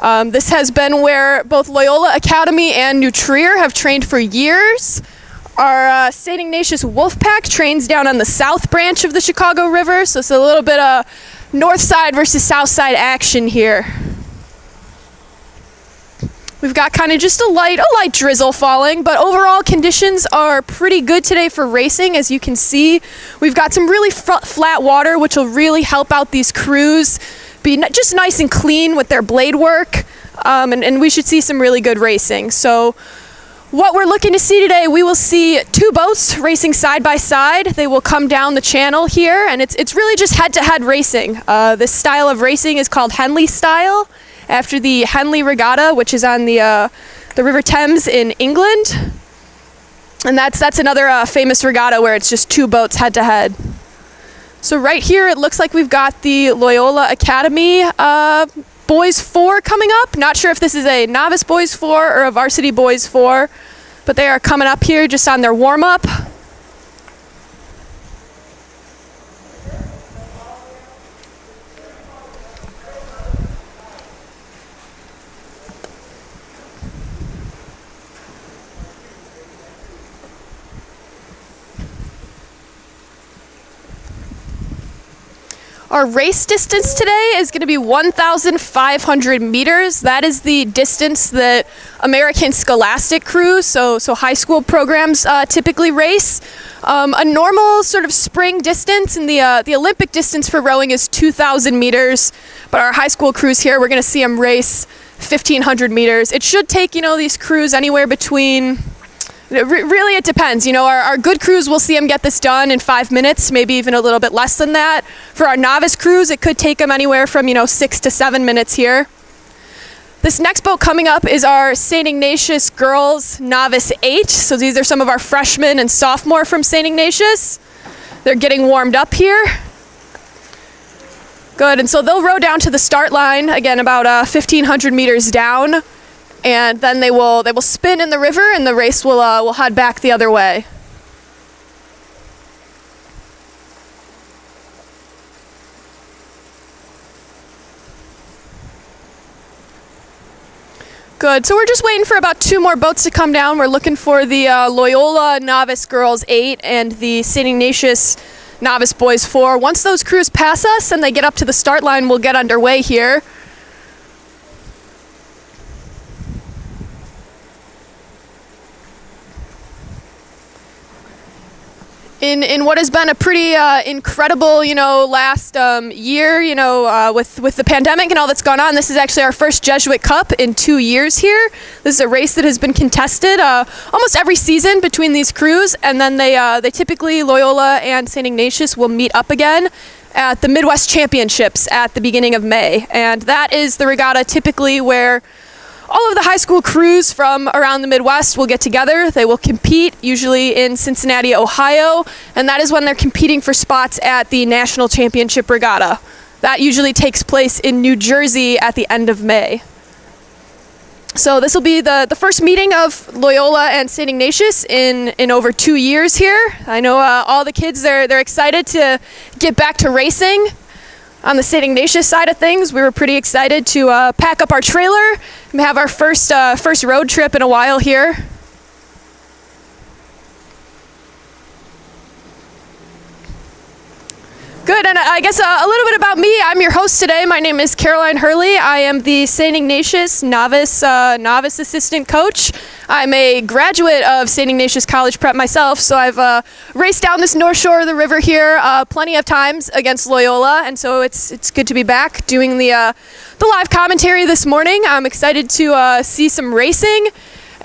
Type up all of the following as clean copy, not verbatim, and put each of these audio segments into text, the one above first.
This has been where both Loyola Academy and New Trier have trained for years. Our St. Ignatius Wolfpack trains down on the south branch of the Chicago River, so it's a little bit of north side versus south side action here. We've got kind of just a light drizzle falling, but overall conditions are pretty good today for racing. As you can see, we've got some really flat water, which will really help out these crews be just nice and clean with their blade work, and we should see some really good racing. So what we're looking to see today, we will see two boats racing side by side. They will come down the channel here, and it's really just head-to-head racing. This style of racing is called Henley style, after the Henley Regatta, which is on the River Thames in England. And that's another famous regatta where it's just two boats head-to-head. So right here, it looks like we've got the Loyola Academy Boys 4 coming up. Not sure if this is a Novice Boys 4 or a Varsity Boys 4, but they are coming up here just on their warm-up. Our race distance today is going to be 1,500 meters. That is the distance that American Scholastic crews, so high school programs, typically race. A normal sort of spring distance and the Olympic distance for rowing is 2,000 meters, but our high school crews here, we're going to see them race 1,500 meters. It should take, these crews anywhere between... Really, it depends. Our good crews, we'll see them get this done in 5 minutes, maybe even a little bit less than that. For our novice crews, it could take them anywhere from, 6 to 7 minutes here. This next boat coming up is our St. Ignatius Girls Novice 8. So these are some of our freshmen and sophomore from St. Ignatius. They're getting warmed up here. Good, and so they'll row down to the start line, again, about 1,500 meters down. And then they will spin in the river, and the race will head back the other way. Good. So we're just waiting for about 2 more boats to come down. We're looking for the Loyola Novice Girls 8 and the St. Ignatius Novice Boys 4. Once those crews pass us and they get up to the start line, we'll get underway here. In what has been a pretty incredible, last year, with the pandemic and all that's gone on, this is actually our first Jesuit Cup in 2 years here. This is a race that has been contested almost every season between these crews, and then they typically, Loyola and St. Ignatius, will meet up again at the Midwest Championships at the beginning of May. And that is the regatta typically where all of the high school crews from around the Midwest will get together. They will compete, usually in Cincinnati, Ohio, and that is when they're competing for spots at the National Championship Regatta. That usually takes place in New Jersey at the end of May. So this will be the first meeting of Loyola and St. Ignatius in over 2 years here. I know all the kids, they're excited to get back to racing. On the St. Ignatius side of things, we were pretty excited to pack up our trailer and have our first road trip in a while here. Good, and I guess a little bit about me. I'm your host today. My name is Caroline Hurley. I am the St. Ignatius novice assistant coach. I'm a graduate of St. Ignatius College Prep myself, so I've raced down this north shore of the river here plenty of times against Loyola, and so it's good to be back doing the live commentary this morning. I'm excited to see some racing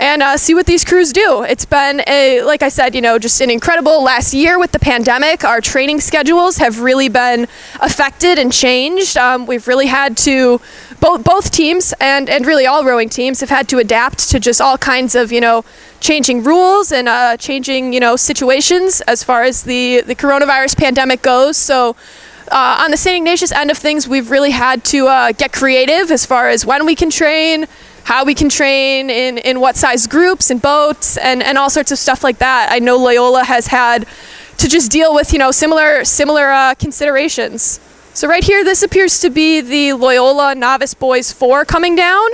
and see what these crews do. It's been, like I said, just an incredible last year with the pandemic. Our training schedules have really been affected and changed. We've really had to, both teams and really all rowing teams have had to adapt to just all kinds of, changing rules and changing, situations as far as the coronavirus pandemic goes. So on the St. Ignatius end of things, we've really had to get creative as far as when we can train, how we can train, in what size groups and boats, and all sorts of stuff like that. I know Loyola has had to just deal with, similar considerations. So right here, this appears to be the Loyola Novice Boys 4 coming down.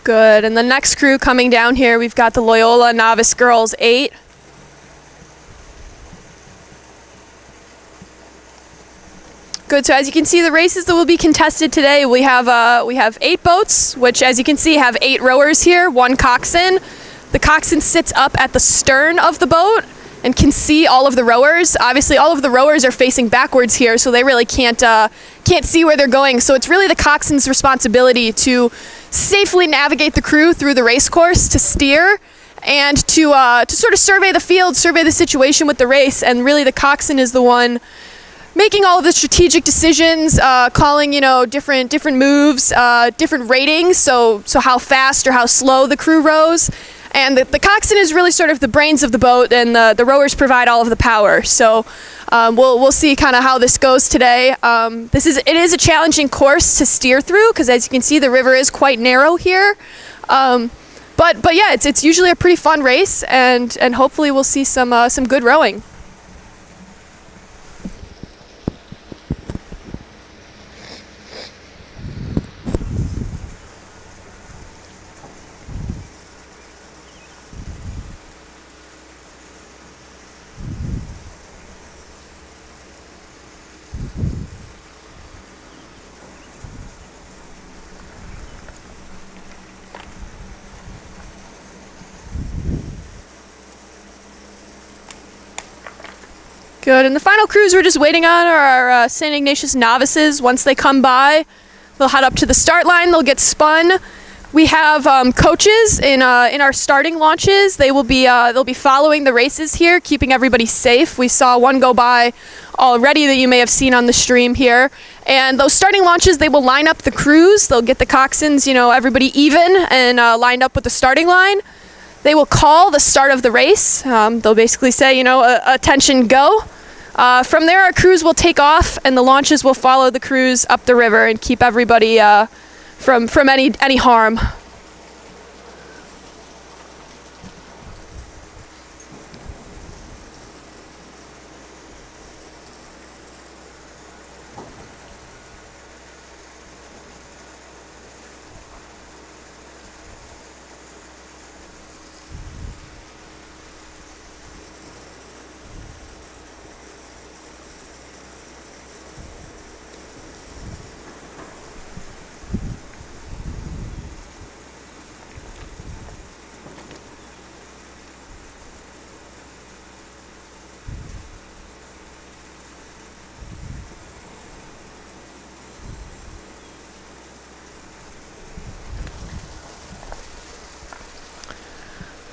Good, and the next crew coming down here, we've got the Loyola Novice Girls 8. Good, so as you can see, the races that will be contested today, we have 8 boats, which as you can see have 8 rowers here, 1 coxswain. The coxswain sits up at the stern of the boat and can see all of the rowers. Obviously, all of the rowers are facing backwards here, so they really can't see where they're going. So it's really the coxswain's responsibility to safely navigate the crew through the race course, to steer, and to sort of survey the field, survey the situation with the race. And really, the coxswain is the one making all of the strategic decisions, calling different moves, different ratings. So how fast or how slow the crew rows. And the coxswain is really sort of the brains of the boat, and the rowers provide all of the power. So we'll see kind of how this goes today. It is a challenging course to steer through because, as you can see, the river is quite narrow here. But yeah, it's usually a pretty fun race, and hopefully we'll see some good rowing. Good, and the final crews we're just waiting on are our St. Ignatius novices. Once they come by, they'll head up to the start line, they'll get spun. We have coaches in our starting launches. They'll be following the races here, keeping everybody safe. We saw one go by already that you may have seen on the stream here. And those starting launches, they will line up the crews. They'll get the coxswains, everybody even and lined up with the starting line. They will call the start of the race. They'll basically say, attention, go. From there, our crews will take off, and the launches will follow the crews up the river and keep everybody from any harm.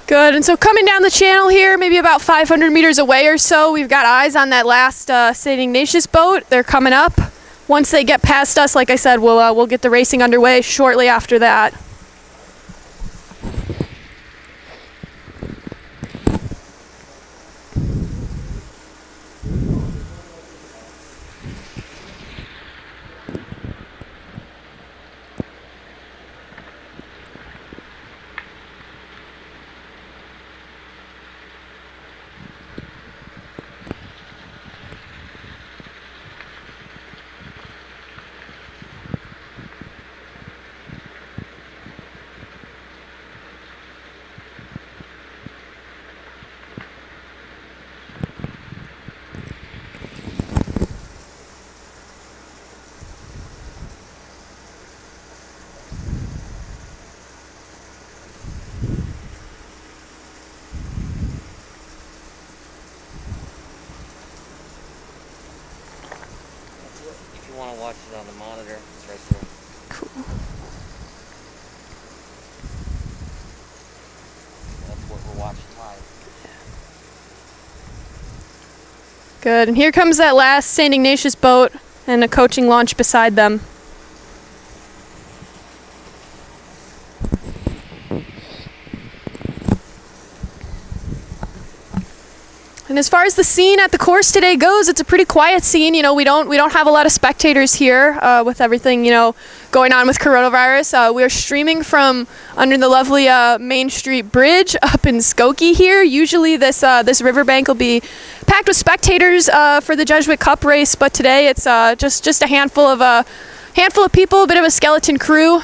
Good, and so coming down the channel here, maybe about 500 meters away or so, we've got eyes on that last St. Ignatius boat. They're coming up. Once they get past us, like I said, we'll get the racing underway shortly after that. If you want to watch it on the monitor, it's right there. Cool. That's what we're watching live. Good, and here comes that last St. Ignatius boat and a coaching launch beside them. And as far as the scene at the course today goes, it's a pretty quiet scene. You know, we don't have a lot of spectators here with everything, you know, going on with coronavirus. We're streaming from under the lovely Main Street Bridge up in Skokie here. Usually this riverbank will be packed with spectators for the Jesuit Cup race, but today it's just a handful of people, a bit of a skeleton crew.